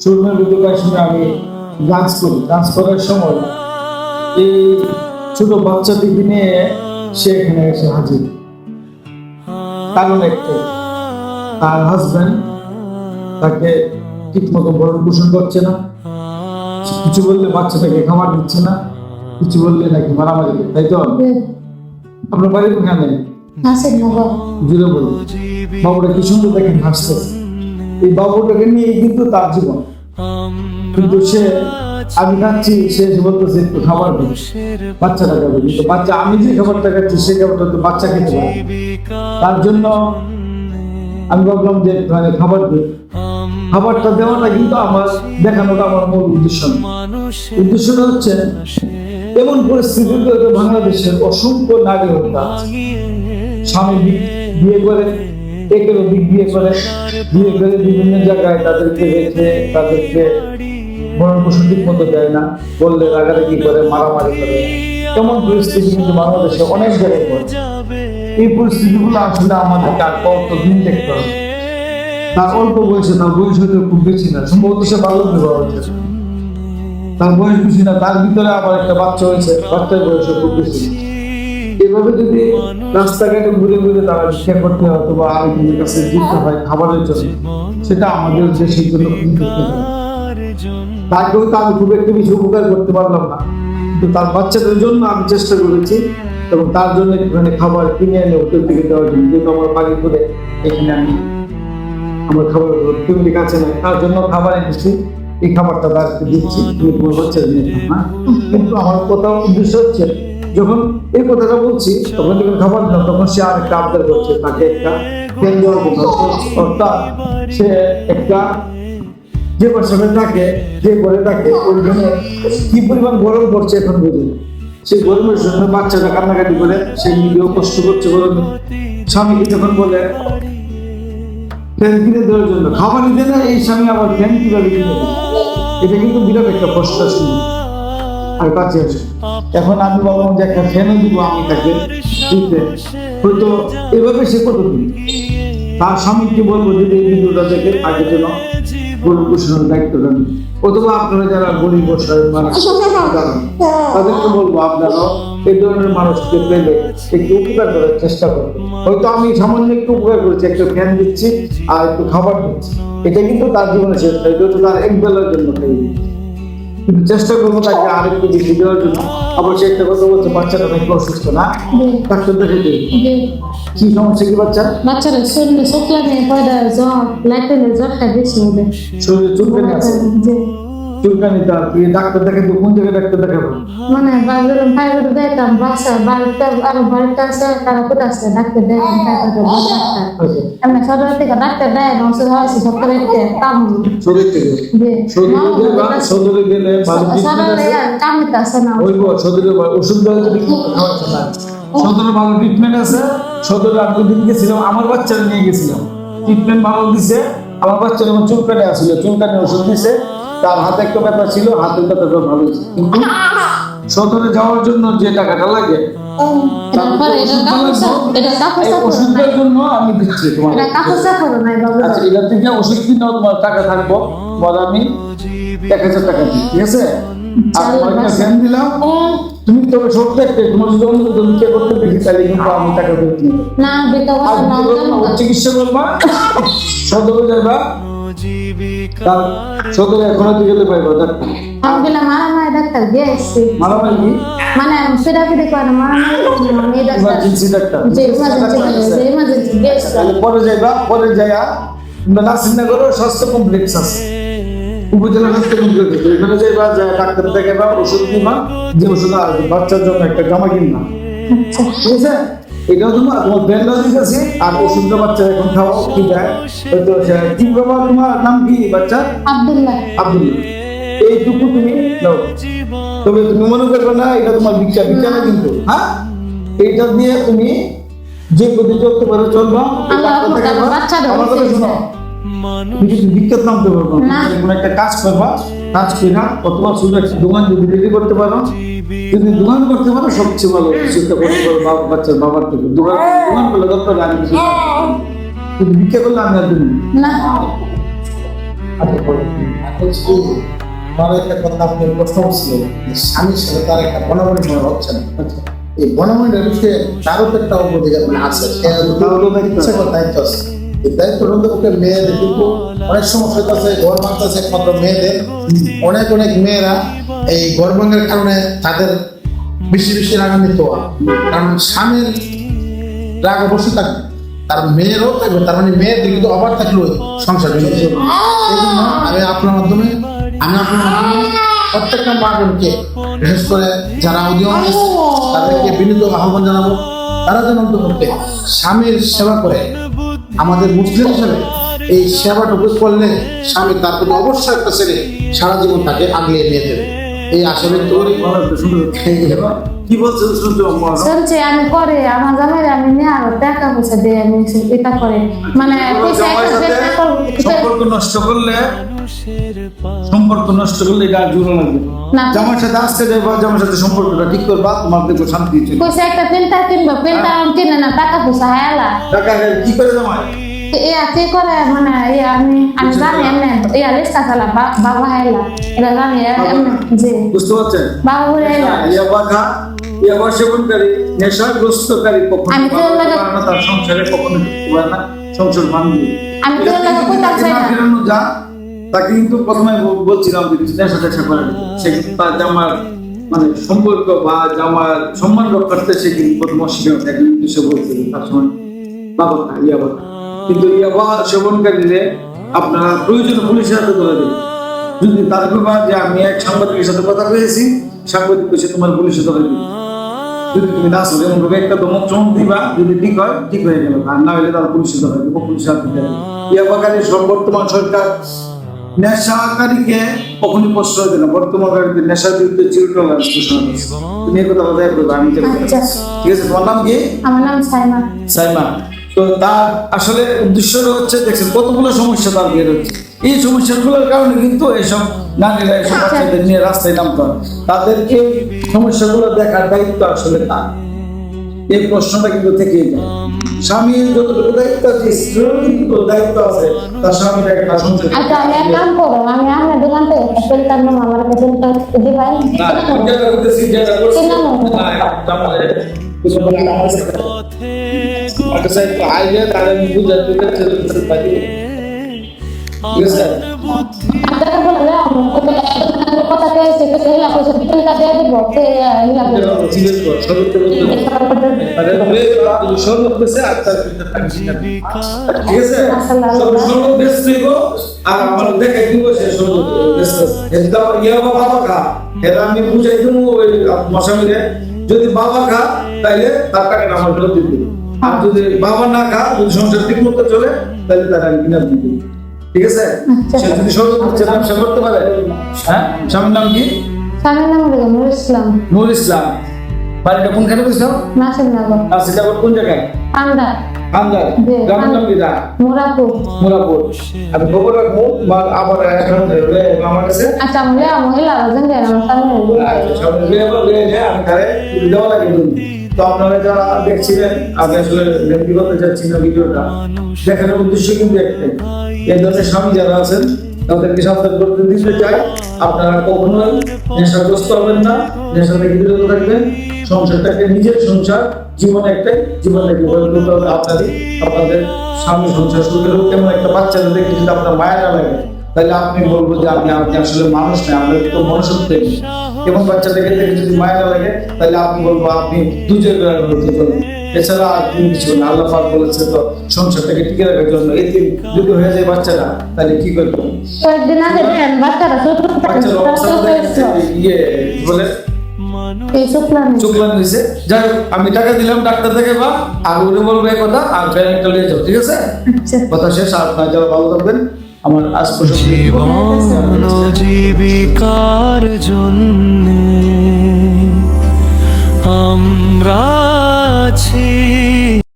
শোরুমের ভিতরে কয়েক সময় আমি ডান্স করি, ডান্স করার সময় এই ছোট বাচ্চাটিকে নিয়ে সে এখানে এসে হাজির। কারণ একটাই, তার হাজবেন্ড তাকে ঠিক মতো ভরণ পোষণ করছে না, কিছু বললে বাচ্চাটাকে খাবার দিচ্ছে না, কিছু বললে নাকি মারামারি করে, তাই তো? আপনার বাড়ির ওখানে জুড়ে বলুন, বাবুটা কি সুন্দর দেখেন হাসতেছে। এই বাবুটাকে নিয়ে কিন্তু তার জীবন, কিন্তু সে আমি খাচ্ছি, সে বলতেছে একটু খাবার দিই, বাচ্চাটা খাবে, কিন্তু বাচ্চা আমি যে খাবারটা খাচ্ছি সেই খাবারটা তো বাচ্চা খেতে পারে। তার জন্য আমি ভাবলাম যে খাবার দিই। খাবারটা দেওয়াটা কিন্তু আমার দেখানোটা আমার মূল উদ্দেশ্য না। উদ্দেশ্যটা হচ্ছে এমন পরিস্থিতিতে বাংলাদেশের অসংখ্য নারী হত্যা, স্বামী বিয়ে করে, একের অধিক বিয়ে করে বিভিন্ন জায়গায় তাদেরকে রেখে তাদেরকে ভরণ পোষণ ঠিক মতো দেয় না, বললে রাগারাগি করে, মারামারি করে। এমন পরিস্থিতি কিন্তু বাংলাদেশে অনেক জায়গায় ঘটে। এই পরিস্থিতিগুলো আসলে আমাদেরকে আর কতদিন দেখতে হবে। তার অল্প বয়সে, তার বয়স হয়তো খুব বেশি না, সম্ভবত সে বাল্য বিবাহ হয়েছে, তার বয়স বেশি না, তার ভিতরে আবার একটা বাচ্চা হয়েছে, বাচ্চার বয়স খুব বেশি। এভাবে যদি রাস্তাঘাটে ঘুরে ঘুরে তারা ভিক্ষা করতে হয় অথবা আরেকজনের কাছে যেতে হয় খাবারের জন্য, সেটা আমাদের দেশের জন্য তাকে হয়তো আমি খুব একটা বেশি উপকার করতে পারলাম না, কিন্তু তার বাচ্চাদের জন্য আমি চেষ্টা করেছি এবং তার জন্য একটুখানি খাবার কিনে এনে হোটেল থেকে দেওয়ার জন্য, যেহেতু আমার বাড়ি করে এখানে আমি আমার খাবার ফ্যামিলি কাছে নাই, তার জন্য খাবার এনেছি। এই খাবারটা তাকে দিচ্ছি, তোমার বাচ্চাদের নিয়ে না। কিন্তু আমার কথা উদ্দেশ্য হচ্ছে, যখন এই কথাটা বলছি তখন যখন খাবার দিলাম তখন সে আর একটা আবদার করছে, তাকে একটা ফ্যান দেওয়ার কথা। অর্থাৎ সে একটা যে বাসাটা থাকে, যে ঘরে থাকে, ওইখানে কি পরিমাণ গরম পড়ছে এখন বুঝুন। সেই গরমের জন্য বাচ্চাটা কান্নাকাটি করে, সে নিজেও কষ্ট করছে গরমে। স্বামীকে যখন বলে ফ্যান কিনে দেওয়ার জন্য, খাবার দিতে না, এই স্বামী আবার ফ্যান কিভাবে কিনে দেয়, এটা কিন্তু বিরাট একটা কষ্ট ছিল। আর কাছে আসে, এখন আমি ভাবলাম যে একটা ফ্যানও দিব আমি তাকে দিতে, হয়তো এভাবে সে কতদিন। তার স্বামীকে বলবো যদি এই ভিডিওটা দেখে তাকে যেন গরু পোষণের দায়িত্বটা নিন, অথবা আপনারা যারা গরিব অসহায় মানুষ তাদেরকে বলবো আপনারাও এই ধরনের মানুষকে পেলে একটু উপকার করার চেষ্টা করবেন। হয়তো আমি সামান্য একটু উপকার করছি, একটা ফ্যান দিচ্ছি আর একটু খাবার দিচ্ছি, এটা কিন্তু তার জীবনে শেষ নয়, এটা হচ্ছে তার এক বেলার জন্য খাই। কিন্তু চেষ্টা করবো তাকে আরেকটু বেশি দেওয়ার জন্য। আবার সে একটা কথা বলছে, বাচ্চাটা নাকি অসুস্থ না, ডাক্তার দেখে দিই। কি সমস্যা কি বাচ্চারা শরীরে শুক্লানে পয়দা জ্বর লাইটেলে জ্বরটা বেশি হবে, শরীরে চুলকানি আছে, চুলকানি তার ডাক্তার দেখে তো কোন জায়গায় ডাক্তার দেখাবো? মানে বাজারে ফাইবার দেখাম, বাসা বাড়িটা আরো বাড়িটা আছে, তারা কোথায় আছে ডাক্তার দেখাম, এমনি সদর থেকে ডাক্তার দেয় না, ওষুধ হয়েছে সব করে কাম শরীর থেকে সদরে গেলে কামিতে আছে না, ওই সদরে ওষুধ দেওয়া যদি খাওয়াচ্ছে না, সদরে ভালো ট্রিটমেন্ট আছে। সদরে আমি দিন গেছিলাম, আমার বাচ্চারা নিয়ে গেছিলাম, ট্রিটমেন্ট ভালো দিছে। আমার বাচ্চা যখন চুলকানি আসছিল, চুলকানি ওষুধ দিছে, তার হাতে একটা ব্যথা ছিল, হাতের ব্যথাটা ভালো হয়েছে। কিন্তু সদরে যাওয়ার জন্য যে টাকাটা লাগে ওষুধের জন্য আমি দিচ্ছি তোমার। আচ্ছা, এটা থেকে ওষুধ কিনেও তোমার টাকা থাকবো, বলে আমি 1000 টাকা দিই, ঠিক আছে? আর তোমার একটা ফ্যান দিলাম, তুমি তবে সত্যি একটা তোমার যদি অন্য চিকিৎসা করতে দেখি তাহলে কিন্তু আমি টাকা ফেরত নিব না। চিকিৎসা করবা, সদরে যাবা, তার সদরে এখনো তুই গেলে পাইবা ডাক্তার। আমি বললাম মারামারি ডাক্তার গেছি, মারামারি কি মানে সেটা কি দেখো না, মারামারি মানে ইমার্জেন্সি ডাক্তার, যে ইমার্জেন্সি গেছি। পরে যাইবা, পরে যাইয়া নাসিরনগর স্বাস্থ্য কমপ্লেক্স আছে, উপজেলা স্বাস্থ্য কমপ্লেক্স, ওইখানে যাইবা, যা ডাক্তার দেখাবা, ওষুধ কিনবা, যে ওষুধ আর বাচ্চার জন্য একটা জামা কিনবা, ঠিক আছে? এটাও তোমার ব্যান্ডেজ দিতেছি, আর ওষুধটা বাচ্চা এখন খাওয়া কি দেয় হয়তো কি বাবা, তোমার নাম কি বাচ্চা? আব্দুল্লাহ। আব্দুল্লাহ, এইটুকু তুমি নাও। তবে তুমি মনে করবে না এটা তোমার ভিক্ষা, ভিক্ষা না কিন্তু, হ্যাঁ? এইটা দিয়ে তুমি যে গতি চলতে পারো চলবা। আমার কথা শোনো, ভিক্ষার নামতে পারবো না, কোনো একটা কাজ করবা, কাজ করে অথবা শুধু একটা দোকান যদি রেডি করতে পারো, যদি দোকান করতে পারো সবচেয়ে ভালো। চিন্তা করতে পারো বাচ্চার বাবার থেকে দোকান করলে দরকার, আমি কিন্তু ভিক্ষা করলে আমি আর দিন না। আচ্ছা বলুন। হচ্ছে আমার একটা কথা আপনি প্রশ্ন ছিলেন যে স্বামীর সাথে তার একটা বনাবনি মনে হচ্ছে না। আচ্ছা এই বনাবনির বিষয়ে তারও তো একটা অধিকার মানে আছে, সে তারও তো দায়িত্ব আছে। ইচ্ছা করে দায়িত্ব আছে। এই দায়িত্বটা পক্ষে মেয়েদের কিন্তু অনেক সমস্যা আছে, ঘর ভাঙতেছে একমাত্র মেয়েদের। অনেক অনেক মেয়েরা এই ঘর ভাঙার কারণে তাদের বেশি বেশি রাগান্বিত হয়, কারণ স্বামীর রাগ অবশ্যই থাকবে, তার মেয়েরও থাকবে, তার মানে মেয়েদের কিন্তু অভাব থাকলেও সংসার ভেঙে যাবে। এই জন্য আমি আপনার মাধ্যমে প্রত্যেকটা মা বোনকে, বিশেষ করে যারা অধিকাংশ আছে, তাদেরকে বিনীত আহ্বান জানাবো, তারা যেন অন্তত স্বামীর সেবা করে। আমাদের মুসলিম হিসাবে এই সেবাটুকু করলে স্বামী তার প্রতি অবশ্যই একটা ছেলে সারা জীবন তাকে আগলিয়ে নিয়ে দেবে। এই আশা ব্যক্ত করি। ভালো একটা সুন্দর কি বলছেন শুনতে শুনছি আমি করে আমার জামাইরে আমি নিয়ে আরো টাকা পয়সা দিয়ে আমি এটা করে মানে পয়সা একটা চেষ্টা করবো সম্পর্ক নষ্ট করলে এটা জোর লাগবে না। জামার সাথে আসতে যাইবা, জামার সাথে সম্পর্কটা ঠিক করবা, তোমার দেখো শান্তি চলবে। পয়সা একটা প্রিন্টার কিনবো, প্রিন্টার কিনে না টাকা পয়সা হায়ালা টাকা কি করে জামাই ইয়া কি করে মানে ইয়া আমি জানি এমনি ইয়া লিস্ট আসালা বাবা হায়ালা এটা জানি এমনি জি বুঝতে পারছেন? বাবা বলে হায়ালা ইয়াবা খা, ইয়াবা সেবনকারী, নেশাগ্রস্তকারী কখনো আমি তো ভালো লাগে- পারে না, তার সংসারে কখনো টিকতে পারে না, সংসার ভাঙবে। আমি তো লাগে কোথাও চাই না। ফেরানো যা, তাকে কিন্তু প্রথমে বলছিলাম যে নেশা টেশা করে না। সে কিন্তু তার জামার মানে সম্পর্ক বা জামার সম্মান রক্ষার্থে সে কিন্তু প্রথম অস্বীকার থাকে, কিন্তু সে বলছে যে তার সময় বাবা খা, ইয়াবা খা। কিন্তু ইয়াবা সেবনকারীরে আপনারা প্রয়োজন পুলিশের হাতে ধরে দেবেন। যদি তার ব্যাপার যে আমি এক সাংবাদিকের সাথে কথা বলেছি, সাংবাদিক এসে তোমার পুলিশে ধরে দিবে। যদি তুমি না আসো এমন ভাবে একটা দমক চমক দিবা, যদি ঠিক হয় ঠিক হয়ে গেল, আর না হলে তার পুলিশে ধরে দেবো, পুলিশের হাতে দেবে। ইয়াবাকারী বর্তমান সরকার নেশাকারীকে কখনই প্রশ্রয় দেয় না। বর্তমান নেশার বিরুদ্ধে চিরটল ঘোষণা করেছে। তুমি এই কথা বজায় করবে, আমি চেষ্টা করবো। আচ্ছা। ঠিক আছে, তোমার নাম কি? আমার নাম সাইমা সাইমা। তো তার আসলে উদ্দেশ্যটা হচ্ছে, দেখছেন কতগুলো সমস্যা তার বের হচ্ছে। এই সমস্যাগুলোর কারণে কিন্তু এইসব নারীরা এসব বাচ্চাদের নিয়ে রাস্তায় নামতে হয়। তাদেরকে সমস্যাগুলো দেখার দায়িত্ব আসলে তার। এই প্রশ্নটা কিন্তু থেকেই যায়। স্বামীর যতটুকু দায়িত্ব আছে, স্ত্রীর কিন্তু দায়িত্ব আছে তার স্বামীর একটা সংসার। আচ্ছা আমি এক কাম করো আমি আপনার দোকান থেকে একটা প্রিন্টার নাম আমার কাছে প্রিন্টার দিবাই না, যেটা করতেছি, যেটা করছি, কেন? না, আমাদের কিছু বলার আছে। একটা সাইড আইলে তাহলে আমি বুঝাতে পারি। ঠিক আছে? আপনাকে বলে আমার কথা কইছে তো হেলা কইছে প্রিন্টার দিয়ে দিব তে হেলা এটা হলো সিলেক্ট কর, সর্বোচ্চ করতে হবে। আরে বলে তুমি সর্বোচ্চ বেশি আর তার ভিতরে থাকছি না। ঠিক আছে? সর্বোচ্চ বেশি দিব আর আমার দেখে দিব সে সর্বোচ্চ বেশি। এটা ইয়া বাবা খা, এটা আমি বুঝাই দেবো ওই মশামিরে, যদি বাবা খা তাইলে তার টাকাটা আমার ফেরত দিতে হবে। আর যদি বাবা না খা, যদি সংসার ঠিক মতো চলে তাহলে তার আমি কিনা দিতে হবে। ঠিক আছে? সে যদি সর্বোচ্চ ব্যবসা করতে পারে। হ্যাঁ, স্বামীর নাম কি? স্বামীর নাম হলো নূর ইসলাম নূর ইসলাম। বাড়িটা কোনখানে বুঝলাম? নাসির নগর আর সেটা কোন জায়গায়? পান্ডা আন্দার জি, গ্রামের নাম কি? মোরাপুর মোরাপুর। আমি খবর রাখবো বা আবার এখন আমার কাছে আচ্ছা মহিলা মহিলা ওজন দেন আমার সামনে সামনে আমি ঘরে দেওয়া লাগে কিন্তু। তো আপনারা যারা দেখছিলেন, আমি আসলে লেখি করতে চাচ্ছি না ভিডিওটা, দেখানোর উদ্দেশ্য কিন্তু একটাই, এই ধরনের স্বামী যারা আছেন তাদেরকে সাবধান করতে দিতে চাই, আপনারা কখনোই নেশাগ্রস্ত হবেন না, নেশা থেকে বিরত থাকবেন। সংসারটাকে নিজের সংসার, জীবন একটাই, জীবনটাকে গড়ে তুলতে হবে আপনাদের। আপনাদের স্বামী সংসার শুরু হোক, কেমন একটা বাচ্চাদের দেখে যদি আপনার মায়া না লাগে, তাহলে আপনি বলবো যে আপনি আসলে মানুষ না, আমরা তো মনুষ্যত্ব। এবং বাচ্চাদেরকে দেখে যদি মায়া না লাগে, তাহলে আপনি বলবো আপনি দুজের হতে চলুন। এছাড়া আর কোনো কিছু না। আল্লাহ পাক বলেছে তো সংসারটাকে টিকে রাখার জন্য, এই যদি হয়ে যায় বাচ্চারা, তাহলে কি করবো? কয়েকদিন আগে দেন বাচ্চারা ছোট বাচ্চার অবস্থা ইয়ে বলে এই শুক্লান চুকলান হয়েছে। যাই হোক, আমি টাকা দিলাম ডাক্তার থেকে, বা আর উনি বলবো এই কথা, আর ব্যাংকটা নিয়ে যাও। ঠিক আছে? কথা শেষ। আর আপনারা যারা ভালো থাকবেন, আমার আজ জীবন জীবিকার জন্য আমরা আছি।